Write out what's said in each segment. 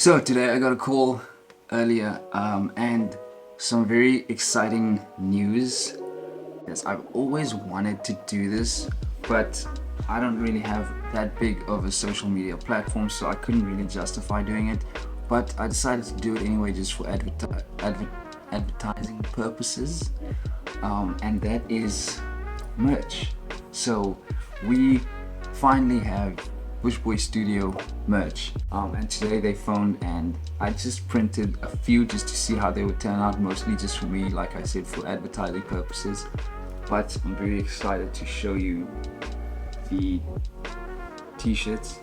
So today I got a call earlier and some very exciting news. Yes, I've always wanted to do this, but I don't really have that big of a social media platform, so I couldn't really justify doing it. But I decided to do it anyway, just for advertising purposes, and that is merch. So we finally have Bush Boy Studio merch, and today they phoned and I just printed a few just to see how they would turn out, mostly just for me, like I said, for advertising purposes. But I'm very excited to show you the t-shirts.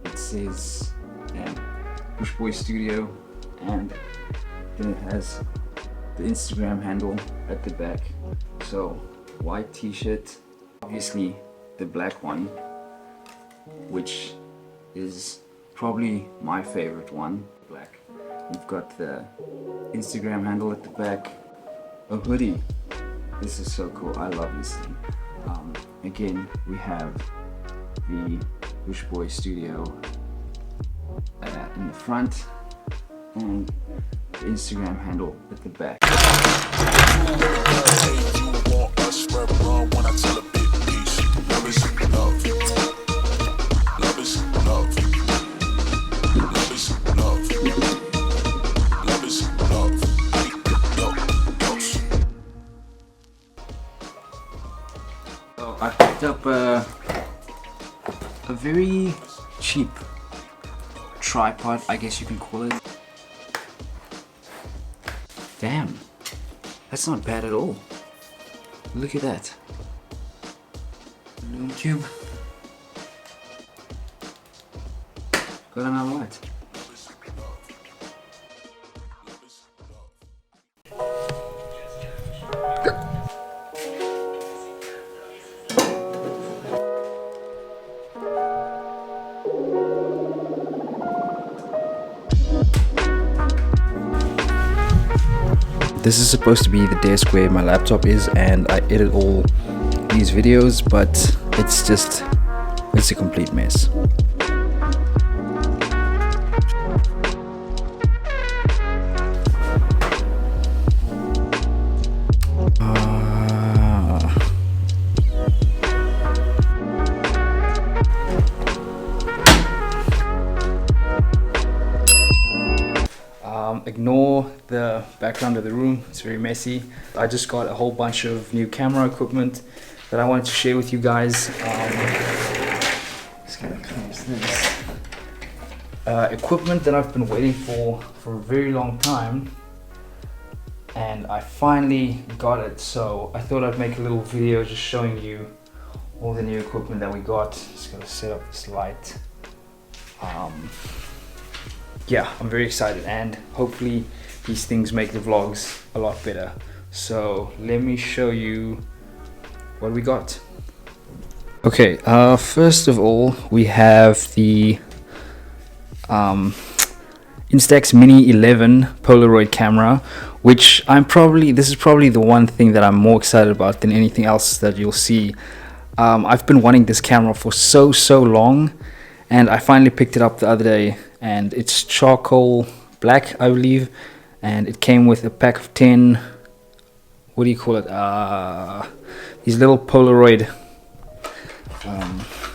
It says Bush Boy Studio, and then it has the Instagram handle at the back. So white t-shirt, obviously the black one, which is probably my favorite one, black. We've got the Instagram handle at the back, a hoodie. This is so cool, I love this thing. Again, we have the Bush Boy Studio in the front, and the Instagram handle at the back. So I picked up a very cheap tripod, I guess you can call it. Damn, that's not bad at all. Look at that. Aluminum tube. Got another light. This is supposed to be the desk where my laptop is, and I edit all these videos, but it's a complete mess. Ignore the background of the room, it's very messy. I just got a whole bunch of new camera equipment that I wanted to share with you guys. Just gonna close this. Equipment that I've been waiting for a very long time, and I finally got it. So I thought I'd make a little video just showing you all the new equipment that we got. Just gotta set up this light. Yeah, I'm very excited, and hopefully these things make the vlogs a lot better. So let me show you what we got. Okay, first of all we have the Instax Mini 11 Polaroid camera, which this is probably the one thing that I'm more excited about than anything else that you'll see. I've been wanting this camera for so long, and I finally picked it up the other day, and it's charcoal black, I believe, and it came with a pack of 10, what do you call it, these little Polaroid,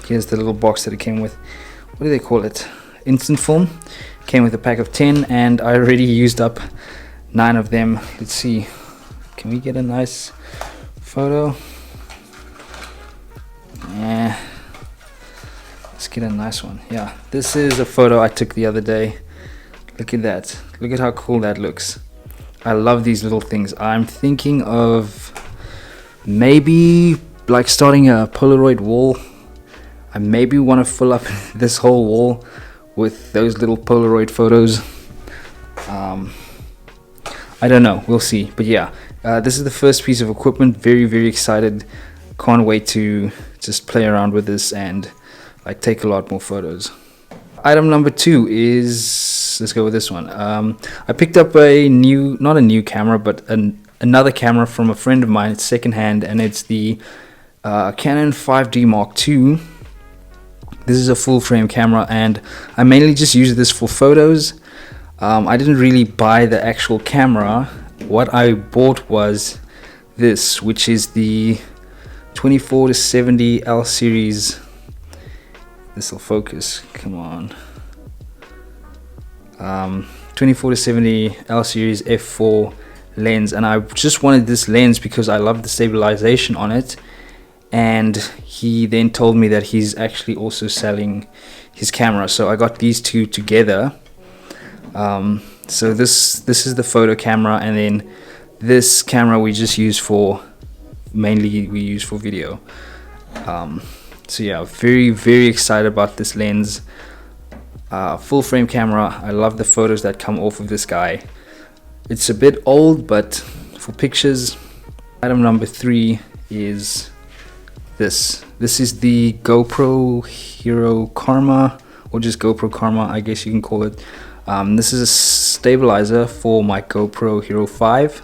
here's the little box that it came with, what do they call it, instant film. Came with a pack of 10, and I already used up 9 of them. Let's see, can we get a nice photo? Yeah, let's get a nice one. Yeah, this is a photo I took the other day. Look at that. Look at how cool that looks. I love these little things. I'm thinking of maybe like starting a Polaroid wall. I maybe want to fill up this whole wall with those little Polaroid photos. I don't know, we'll see. But yeah, this is the first piece of equipment. Very excited. Can't wait to just play around with this and like take a lot more photos. Item number 2 is, let's go with this one. I picked up not a new camera, but another camera from a friend of mine. It's secondhand, and it's the Canon 5D Mark II. this is a full frame camera, and I mainly just use this for photos. I didn't really buy the actual camera. What I bought was this, which is the 24 to 70 L series. This will focus, come on. 24 to 70 L series f4 lens, and I just wanted this lens because I love the stabilization on it. And he then told me that he's actually also selling his camera, so I got these two together. So this is the photo camera, and then this camera we just use for, mainly we use for video. So yeah, very excited about this lens. Full frame camera. I love the photos that come off of this guy. It's a bit old, but for pictures. Item number 3 is this. This is the GoPro Hero Karma, or just GoPro Karma, I guess you can call it. This is a stabilizer for my GoPro Hero 5.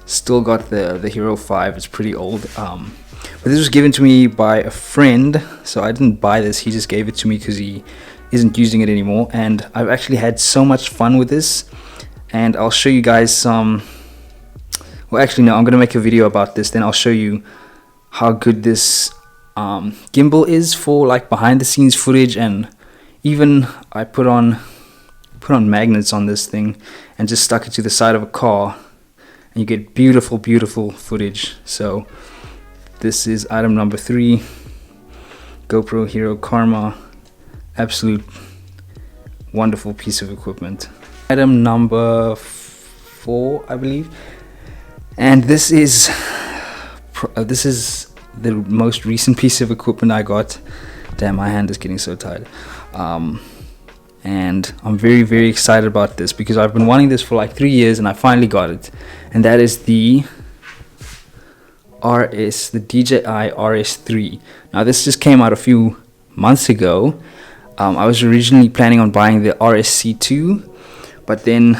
Still got the Hero 5. It's pretty old. But this was given to me by a friend, so I didn't buy this. He just gave it to me because he isn't using it anymore, and I've actually had so much fun with this. And I'll show you guys some, well actually no, I'm gonna make a video about this, then I'll show you how good this gimbal is for like behind the scenes footage. And even I put on magnets on this thing and just stuck it to the side of a car, and you get beautiful footage. So this is item number 3, GoPro Hero Karma. Absolute wonderful piece of equipment. Item number 4, I believe, and this is the most recent piece of equipment I got. Damn, my hand is getting so tired. And I'm very excited about this because I've been wanting this for like 3 years, and I finally got it. And that is the DJI RS3. Now this just came out a few months ago. I was originally planning on buying the RSC2, but then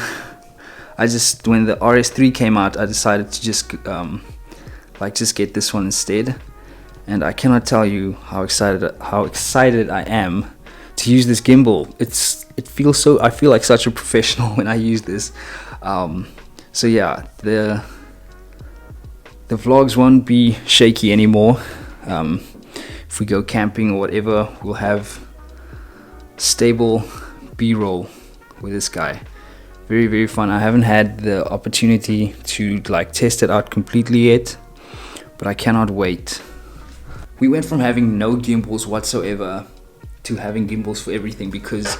when the RS3 came out, I decided to just get this one instead. And I cannot tell you how excited I am to use this gimbal. I feel like such a professional when I use this. So yeah, the vlogs won't be shaky anymore. If we go camping or whatever, we'll have stable B-roll with this guy. Very fun. I haven't had the opportunity to like test it out completely yet, but I cannot wait. We went from having no gimbals whatsoever to having gimbals for everything, because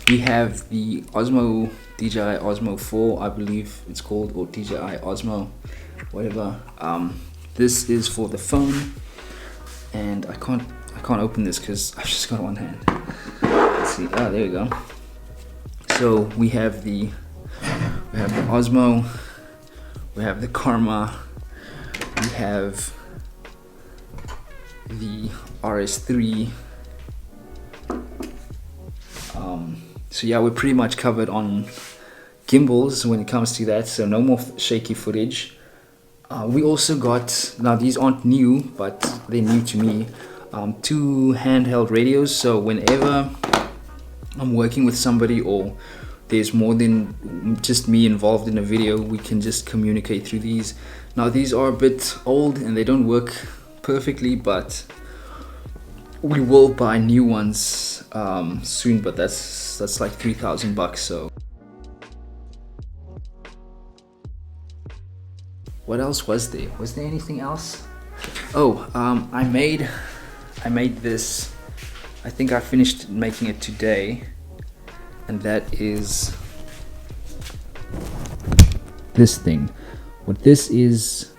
we have the Osmo, DJI Osmo 4 I believe it's called, or DJI Osmo whatever. This is for the phone, and I can't open this because I've just got one hand. Let's see. Oh, there we go. So we have the Osmo, we have the Karma, we have the RS3. So yeah, we're pretty much covered on gimbals when it comes to that, so no more shaky footage. We also got, now these aren't new, but they're new to me, 2 handheld radios. So whenever I'm working with somebody, or there's more than just me involved in a video, we can just communicate through these. Now these are a bit old and they don't work perfectly, but we will buy new ones soon, but that's like 3,000 bucks. So what else was there? Was there anything else? Oh, I made this. I think I finished making it today, and that is this thing. What this is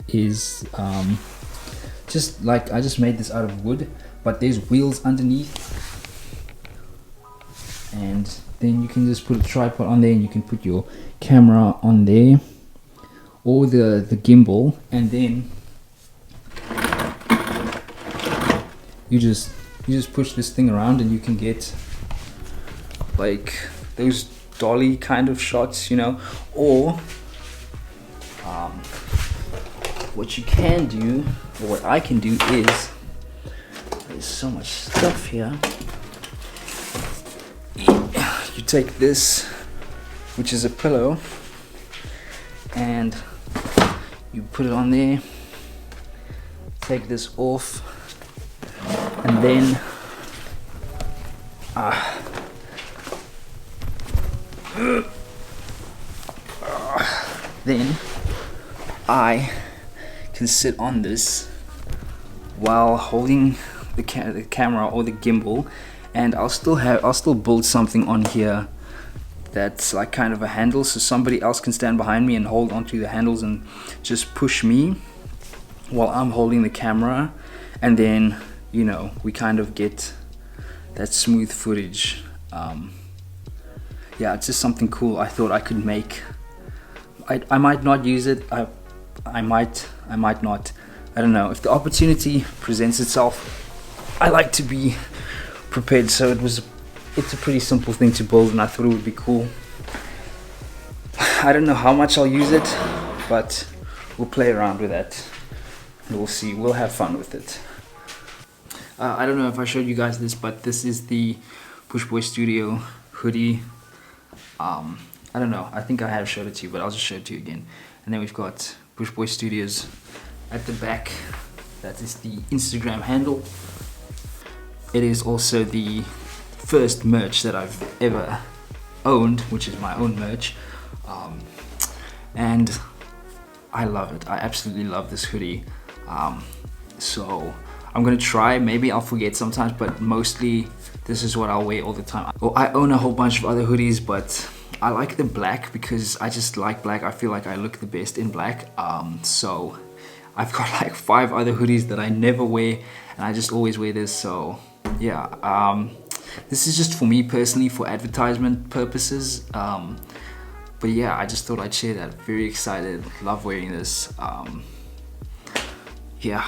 just like, I just made this out of wood, but there's wheels underneath, and then you can just put a tripod on there, and you can put your camera on there, or the gimbal, and then you just push this thing around, and you can get like those dolly kind of shots, you know. Or what you can do, or what I can do, is, there's so much stuff here. take this, which is a pillow, and you put it on there, take this off, and then then I can sit on this while holding the camera or the gimbal, and I'll still build something on here that's like kind of a handle, so somebody else can stand behind me and hold onto the handles and just push me while I'm holding the camera, and then, you know, we kind of get that smooth footage. Yeah, it's just something cool I thought I could make. I might not use it, I might not, I don't know. If the opportunity presents itself, I like to be prepared, so it's a pretty simple thing to build, and I thought it would be cool. I don't know how much I'll use it, but we'll play around with that and we'll see. We'll have fun with it. I don't know if I showed you guys this, but this is the Push Boy Studio hoodie. I don't know, I think I have showed it to you, but I'll just show it to you again. And then we've got Push Boy Studios at the back. That is the Instagram handle. It is also the first merch that I've ever owned, which is my own merch. And I love it. I absolutely love this hoodie. So I'm gonna try, maybe I'll forget sometimes, but mostly this is what I'll wear all the time. Well, I own a whole bunch of other hoodies, but I like the black because I just like black. I feel like I look the best in black. So I've got like 5 other hoodies that I never wear, and I just always wear this. So yeah, this is just for me personally, for advertisement purposes. But yeah, I just thought I'd share that. Very excited, love wearing this. Yeah.